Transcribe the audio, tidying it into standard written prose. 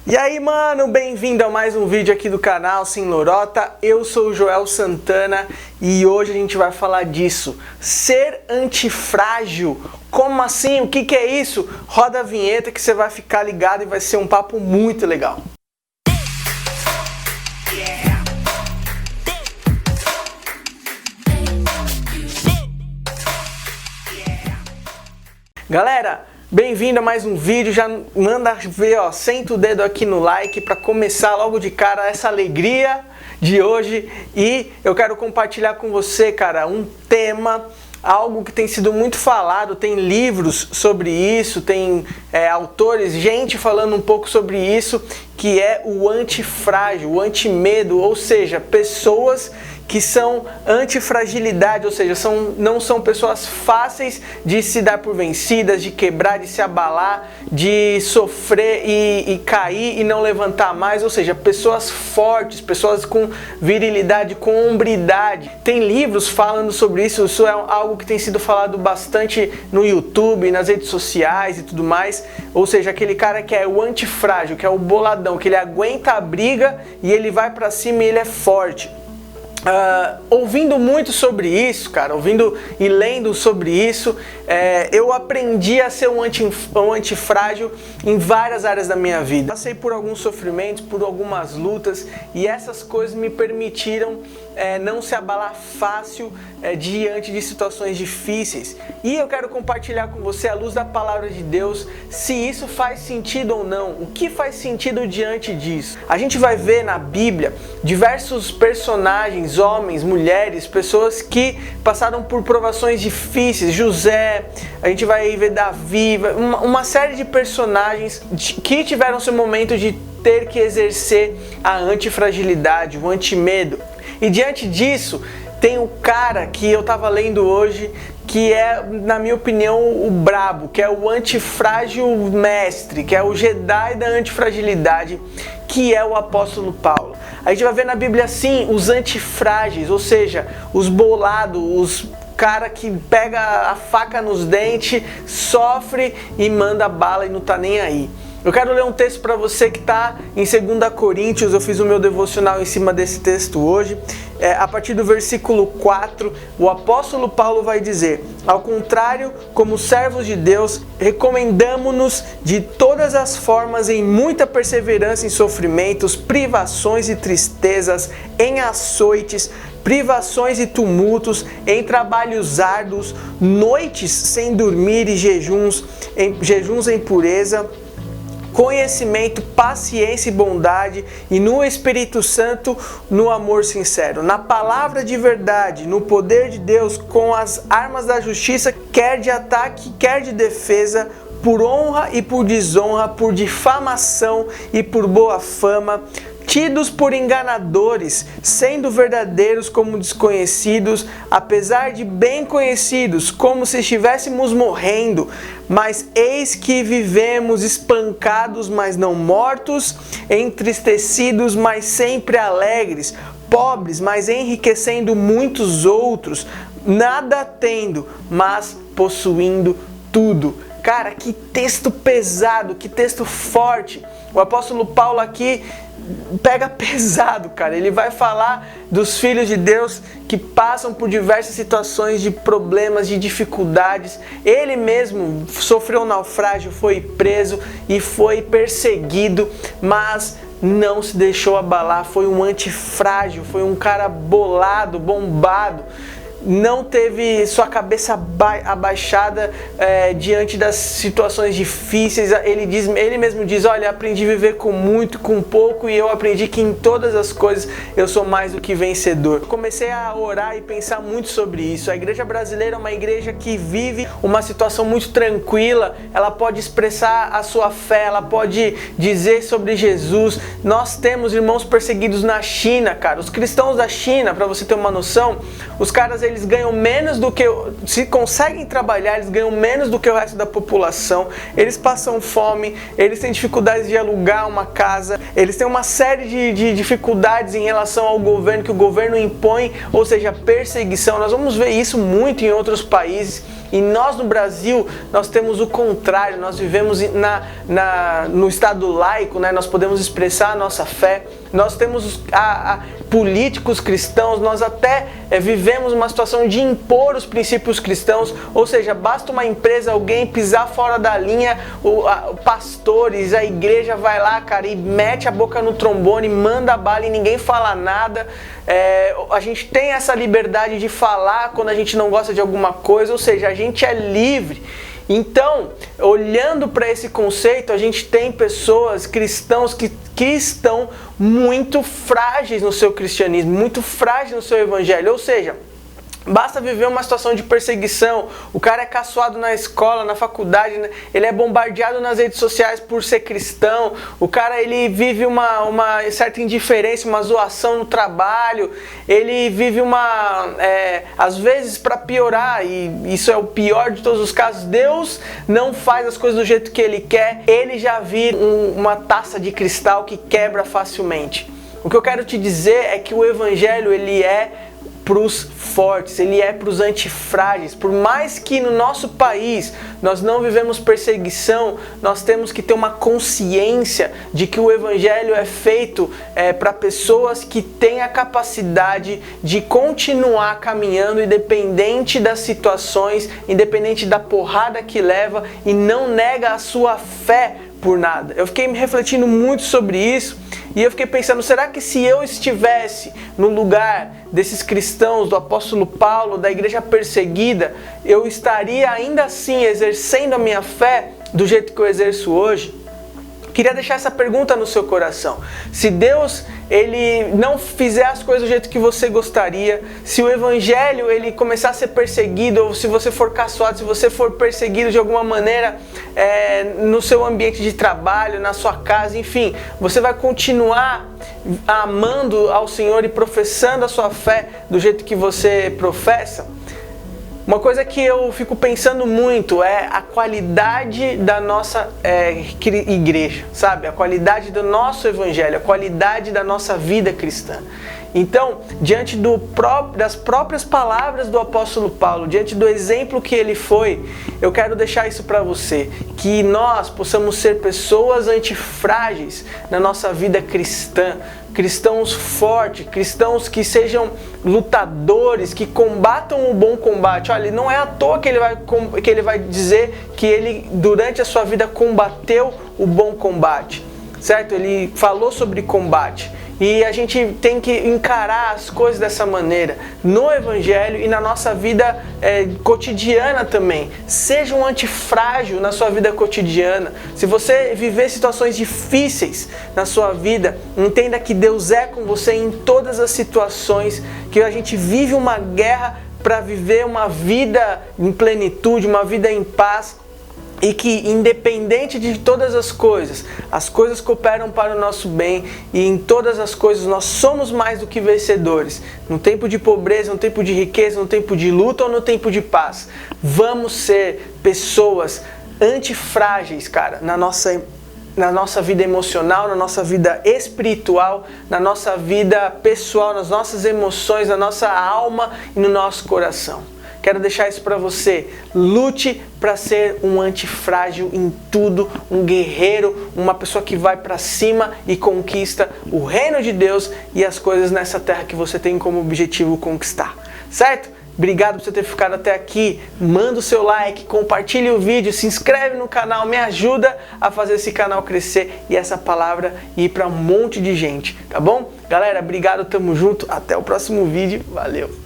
E aí, mano, bem-vindo a mais um vídeo aqui do canal Sem Lorota. Eu sou o Joel Santana e hoje a gente vai falar disso. Ser antifrágil. Como assim? O que é isso? Roda a vinheta que você vai ficar ligado e vai ser um papo muito legal. Galera, bem-vindo a mais um vídeo. Já manda ver, ó, senta o dedo aqui no like para começar logo de cara essa alegria de hoje. E eu quero compartilhar com você, cara, um tema, algo que tem sido muito falado, tem livros sobre isso, tem autores, gente falando um pouco sobre isso, que é o antifrágil, o antimedo, ou seja, pessoas que são antifragilidade, ou seja, não são pessoas fáceis de se dar por vencidas, de quebrar, de se abalar, de sofrer e cair e não levantar mais, ou seja, pessoas fortes, pessoas com virilidade, com hombridade. Tem livros falando sobre isso, isso é algo que tem sido falado bastante no YouTube, nas redes sociais e tudo mais, ou seja, aquele cara que é o antifrágil, que é o boladão, que ele aguenta a briga e ele vai pra cima e ele é forte. Ouvindo muito sobre isso, cara, ouvindo e lendo sobre isso, eu aprendi a ser um antifrágil em várias áreas da minha vida. Passei por alguns sofrimentos, por algumas lutas, e essas coisas me permitiram não se abalar fácil diante de situações difíceis. E eu quero compartilhar com você, à luz da palavra de Deus, se isso faz sentido ou não, o que faz sentido diante disso. A gente vai ver na Bíblia diversos personagens, homens, mulheres, pessoas que passaram por provações difíceis. José, a gente vai ver Davi, uma série de personagens que tiveram seu momento de ter que exercer a antifragilidade, o antimedo. E diante disso, tem o cara que eu tava lendo hoje, que é, na minha opinião, o brabo, que é o antifrágil mestre, que é o Jedi da antifragilidade, que é o apóstolo Paulo. A gente vai ver na Bíblia assim, os antifrágeis, ou seja, os bolados, os cara que pega a faca nos dentes, sofre e manda bala e não tá nem aí. Eu quero ler um texto para você que está em 2 Coríntios, eu fiz o meu devocional em cima desse texto hoje. A partir do versículo 4, o apóstolo Paulo vai dizer: ao contrário, como servos de Deus, recomendamo-nos de todas as formas em muita perseverança em sofrimentos, privações e tristezas, em açoites, privações e tumultos, em trabalhos árduos, noites sem dormir e jejuns em pureza, conhecimento, paciência e bondade, e no Espírito Santo, no amor sincero, na palavra de verdade, no poder de Deus, com as armas da justiça, quer de ataque, quer de defesa, por honra e por desonra, por difamação e por boa fama, tidos por enganadores, sendo verdadeiros como desconhecidos, apesar de bem conhecidos, como se estivéssemos morrendo. Mas eis que vivemos espancados, mas não mortos, entristecidos, mas sempre alegres, pobres, mas enriquecendo muitos outros, nada tendo, mas possuindo tudo. Cara, que texto pesado, que texto forte. O apóstolo Paulo aqui pega pesado, cara. Ele vai falar dos filhos de Deus que passam por diversas situações de problemas, de dificuldades. Ele mesmo sofreu um naufrágio, foi preso e foi perseguido, mas não se deixou abalar. Foi um antifrágil, foi um cara bolado, bombado. Não teve sua cabeça abaixada diante das situações difíceis. Ele mesmo diz: olha, aprendi a viver com muito, com pouco, e eu aprendi que em todas as coisas eu sou mais do que vencedor. Eu comecei a orar e pensar muito sobre isso. A igreja brasileira é uma igreja que vive uma situação muito tranquila. Ela pode expressar a sua fé, ela pode dizer sobre Jesus. Nós temos irmãos perseguidos na China, cara. Os cristãos da China, para você ter uma noção, os caras eles ganham menos do que, se conseguem trabalhar, eles ganham menos do que o resto da população, eles passam fome, eles têm dificuldades de alugar uma casa, eles têm uma série de dificuldades em relação ao governo, que o governo impõe, ou seja, perseguição. Nós vamos ver isso muito em outros países. E nós no Brasil, nós temos o contrário, nós vivemos no estado laico, né? Nós podemos expressar a nossa fé, nós temos políticos cristãos, nós até vivemos uma situação de impor os princípios cristãos, ou seja, basta uma empresa, alguém pisar fora da linha, pastores, a igreja vai lá, cara, e mete a boca no trombone, manda bala e ninguém fala nada. A gente tem essa liberdade de falar quando a gente não gosta de alguma coisa, ou seja, a gente é livre. Então, olhando para esse conceito, a gente tem pessoas, cristãos que estão muito frágeis no seu cristianismo, muito frágeis no seu evangelho, ou seja, basta viver uma situação de perseguição, o cara é caçoado na escola, na faculdade, ele é bombardeado nas redes sociais por ser cristão, o cara ele vive uma certa indiferença, uma zoação no trabalho, ele vive às vezes para piorar, e isso é o pior de todos os casos, Deus não faz as coisas do jeito que Ele quer, ele já vira uma taça de cristal que quebra facilmente. O que eu quero te dizer é que o Evangelho ele é para os fortes, ele é para os antifrágeis. Por mais que no nosso país nós não vivemos perseguição, nós temos que ter uma consciência de que o Evangelho é feito para pessoas que têm a capacidade de continuar caminhando independente das situações, independente da porrada que leva, e não nega a sua fé por nada. Eu fiquei me refletindo muito sobre isso. E eu fiquei pensando, será que se eu estivesse no lugar desses cristãos, do apóstolo Paulo, da igreja perseguida, eu estaria ainda assim exercendo a minha fé do jeito que eu exerço hoje? Queria deixar essa pergunta no seu coração. Se Deus ele não fizer as coisas do jeito que você gostaria, se o evangelho ele começar a ser perseguido, ou se você for caçoado, se você for perseguido de alguma maneira no seu ambiente de trabalho, na sua casa, enfim, você vai continuar amando ao Senhor e professando a sua fé do jeito que você professa? Uma coisa que eu fico pensando muito é a qualidade da nossa igreja, sabe? A qualidade do nosso evangelho, a qualidade da nossa vida cristã. Então, diante das próprias palavras do apóstolo Paulo, diante do exemplo que ele foi, eu quero deixar isso para você, que nós possamos ser pessoas antifrágeis na nossa vida cristã, cristãos fortes, cristãos que sejam lutadores, que combatam o bom combate. Olha, não é à toa que ele vai dizer que ele, durante a sua vida, combateu o bom combate, certo? Ele falou sobre combate. E a gente tem que encarar as coisas dessa maneira, no Evangelho e na nossa vida cotidiana também. Seja um antifrágil na sua vida cotidiana. Se você viver situações difíceis na sua vida, entenda que Deus é com você em todas as situações, que a gente vive uma guerra para viver uma vida em plenitude, uma vida em paz. E que independente de todas as coisas cooperam para o nosso bem, e em todas as coisas nós somos mais do que vencedores. No tempo de pobreza, no tempo de riqueza, no tempo de luta ou no tempo de paz. Vamos ser pessoas antifrágeis, cara, na nossa vida emocional, na nossa vida espiritual, na nossa vida pessoal, nas nossas emoções, na nossa alma e no nosso coração. Quero deixar isso para você. Lute para ser um antifrágil em tudo, um guerreiro, uma pessoa que vai para cima e conquista o reino de Deus e as coisas nessa terra que você tem como objetivo conquistar. Certo? Obrigado por você ter ficado até aqui. Manda o seu like, compartilhe o vídeo, se inscreve no canal, me ajuda a fazer esse canal crescer e essa palavra ir para um monte de gente, tá bom? Galera, obrigado, tamo junto, até o próximo vídeo, valeu!